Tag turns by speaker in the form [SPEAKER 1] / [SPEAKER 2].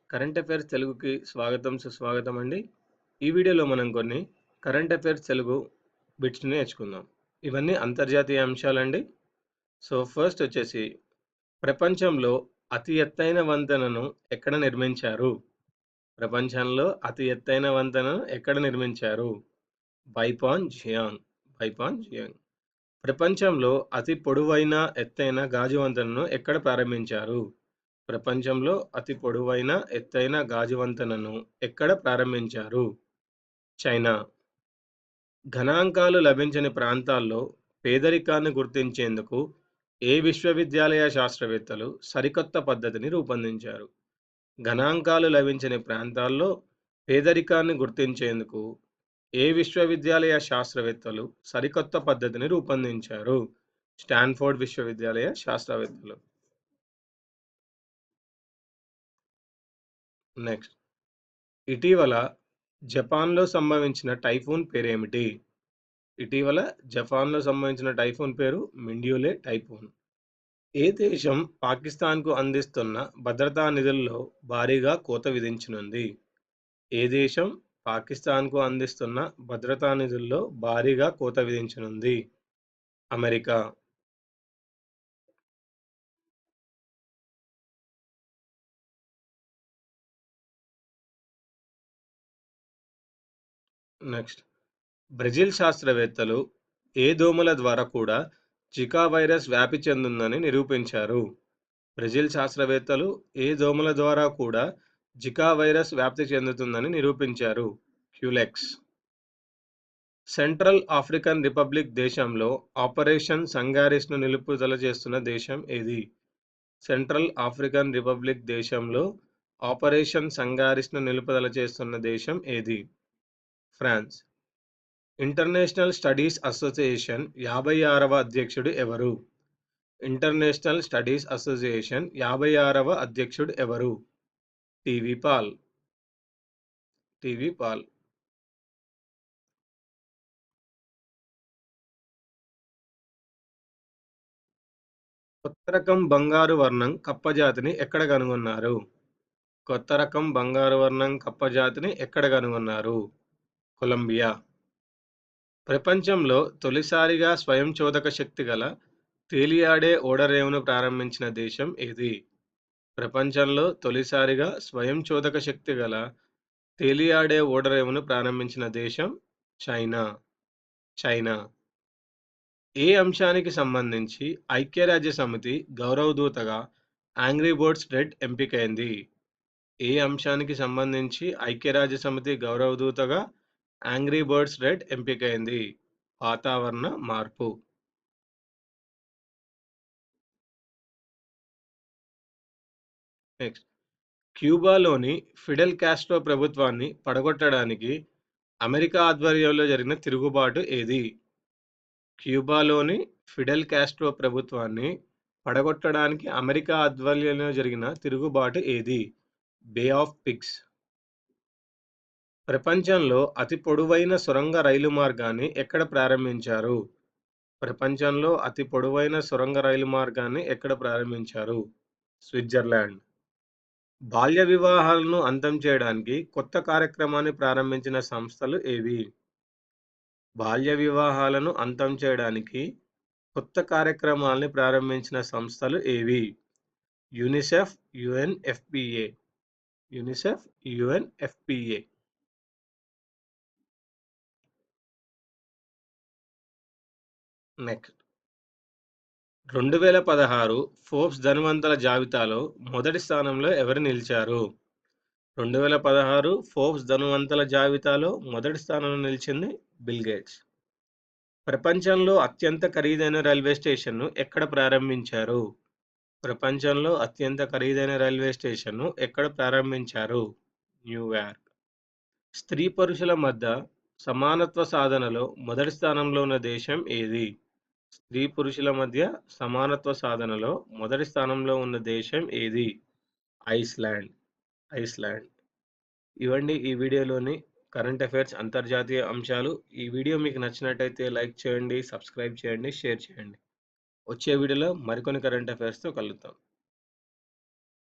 [SPEAKER 1] Current affairs తెలుగుకి స్వాగతం, సుస్వాగతం అండి. ఈ వీడియోలో మనం కొన్ని కరెంట్ అఫైర్స్ తెలుగు బిట్స్‌ని నేర్చుకుందాం. ఇవన్నీ అంతర్జాతీయ అంశాలండి. సో, ఫస్ట్ వచ్చేసి ప్రపంచంలో అతి ఎత్తైన వంతెనను ఎక్కడ నిర్మించారు? ప్రపంచంలో అతి ఎత్తైన వంతెనను ఎక్కడ నిర్మించారు? బైపాన్ జియాంగ్. బైపాన్ జియాంగ్. ప్రపంచంలో అతి పొడవైన, ఎత్తైన గాజు వంతెనను ఎక్కడ ప్రారంభించారు? ప్రపంచంలో అతి పొడవైన, ఎత్తైన గాజు వంతెనను ఎక్కడ ప్రారంభించారు? చైనా. గణాంకాలు లభించని ప్రాంతాల్లో పేదరికాన్ని గుర్తించేందుకు ఏ విశ్వవిద్యాలయ శాస్త్రవేత్తలు సరికొత్త పద్ధతిని రూపొందించారు? గణాంకాలు లభించని ప్రాంతాల్లో పేదరికాన్ని గుర్తించేందుకు ఏ విశ్వవిద్యాలయ శాస్త్రవేత్తలు సరికొత్త పద్ధతిని రూపొందించారు? స్టాన్ఫోర్డ్ విశ్వవిద్యాలయ శాస్త్రవేత్తలు. నెక్స్ట్. ఇటీవల జపాన్‌లో సంభవించిన టైఫూన్ పేరేమిటి? ఇటీవల జపాన్‌లో సంభవించిన టైఫూన్ పేరు మిండ్యూలే టైఫూన్. ఏ దేశం పాకిస్తాన్‌కు అందిస్తున్న భద్రతా నిధుల్లో భారీగా కోత విధించనుంది? ఏ దేశం పాకిస్తాన్‌కు అందిస్తున్న భద్రతా నిధుల్లో భారీగా కోత విధించనుంది? అమెరికా. నెక్స్ట్. బ్రెజిల్ శాస్త్రవేత్తలు ఏ దోమల ద్వారా కూడా జికా వైరస్ వ్యాప్తి చెందుతుందని నిరూపించారు? బ్రెజిల్ శాస్త్రవేత్తలు ఏ దోమల ద్వారా కూడా జికా వైరస్ వ్యాప్తి చెందుతుందని నిరూపించారు? క్యూలెక్స్. సెంట్రల్ ఆఫ్రికన్ రిపబ్లిక్ దేశంలో ఆపరేషన్ సంగారిస్ను నిలుపుదల చేస్తున్న దేశం ఏది? సెంట్రల్ ఆఫ్రికన్ రిపబ్లిక్ దేశంలో ఆపరేషన్ సంగారిస్ను నిలుపుదల చేస్తున్న దేశం ఏది? ఫ్రాన్స్. ఇంటర్నేషనల్ స్టడీస్ అసోసియేషన్ 56వ అధ్యక్షుడు ఎవరు? ఇంటర్నేషనల్ స్టడీస్ అసోసియేషన్ 56వ అధ్యక్షుడు ఎవరు? టీవీ పాల్. టీవీ పాల్. కొత్త రకం బంగారు వర్ణం కప్ప జాతిని ఎక్కడ కనుగొన్నారు? కొత్త రకం బంగారు వర్ణం కప్ప జాతిని ఎక్కడ కనుగొన్నారు? కొలంబియా. ప్రపంచంలో తొలిసారిగా స్వయంచోదక శక్తి గల తేలియాడే ఓడరేవును ప్రారంభించిన దేశం ఏది? ప్రపంచంలో తొలిసారిగా స్వయంచోదక శక్తి గల తేలియాడే ఓడరేవును ప్రారంభించిన దేశం చైనా. చైనా. ఏ అంశానికి సంబంధించి ఐక్యరాజ్యసమితి గౌరవదూతగా యాంగ్రీ బర్డ్స్ రెడ్ ఎంపికైంది? ఏ అంశానికి సంబంధించి ఐక్యరాజ్యసమితి గౌరవదూతగా యాంగ్రీ బర్డ్స్ రెడ్ ఎంపికైంది? వాతావరణ మార్పు. నెక్స్ట్. క్యూబాలోని ఫిడెల్ కాస్ట్రో ప్రభుత్వాన్ని పడగొట్టడానికి అమెరికా ఆధ్వర్యంలో జరిగిన తిరుగుబాటు ఏది? క్యూబాలోని ఫిడెల్ కాస్ట్రో ప్రభుత్వాన్ని పడగొట్టడానికి అమెరికా ఆధ్వర్యంలో జరిగిన తిరుగుబాటు ఏది? బే ఆఫ్ పిగ్స్. ప్రపంచంలో అతి పొడవైన సొరంగ రైలు మార్గాన్ని ఎక్కడ ప్రారంభించారు? ప్రపంచంలో అతి పొడవైన సొరంగ రైలు మార్గాన్ని ఎక్కడ ప్రారంభించారు? స్విట్జర్లాండ్. బాల్య వివాహాలను అంతం చేయడానికి కొత్త కార్యక్రమాన్ని ప్రారంభించిన సంస్థలు ఏవి? బాల్య వివాహాలను అంతం చేయడానికి కొత్త కార్యక్రమాల్ని ప్రారంభించిన సంస్థలు ఏవి? UNICEF, UNFPA. UNICEF, UNFPA. Next. 2016 Forbes ధనవంతుల జాబితాలో మొదటి స్థానంలో ఎవరు నిలిచారు? 2016 ఫోర్బ్స్ ధనవంతుల జాబితాలో మొదటి స్థానంలో నిలిచింది బిల్ గేట్స్. ప్రపంచంలో అత్యంత ఖరీదైన రైల్వే స్టేషన్ను ఎక్కడ ప్రారంభించారు? ప్రపంచంలో అత్యంత ఖరీదైన రైల్వే స్టేషన్ను ఎక్కడ ప్రారంభించారు? న్యూయార్క్. స్త్రీ పురుషుల మధ్య సమానత్వ సాధనలో మొదటి స్థానంలో ఉన్న దేశం ఏది? స్త్రీ పురుషుల మధ్య సమానత్వ సాధనలో మొదటి స్థానంలో ఉన్న దేశం ఏది? ఐస్లాండ్. ఐస్లాండ్. ఇవండి ఈ వీడియోలోని కరెంట్ అఫైర్స్ అంతర్జాతీయ అంశాలు. ఈ వీడియో మీకు నచ్చినట్టయితే లైక్ చేయండి, సబ్స్క్రైబ్ చేయండి, షేర్ చేయండి. వచ్చే వీడియోలో మరికొన్ని కరెంట్ అఫైర్స్‌తో కలుద్దాం.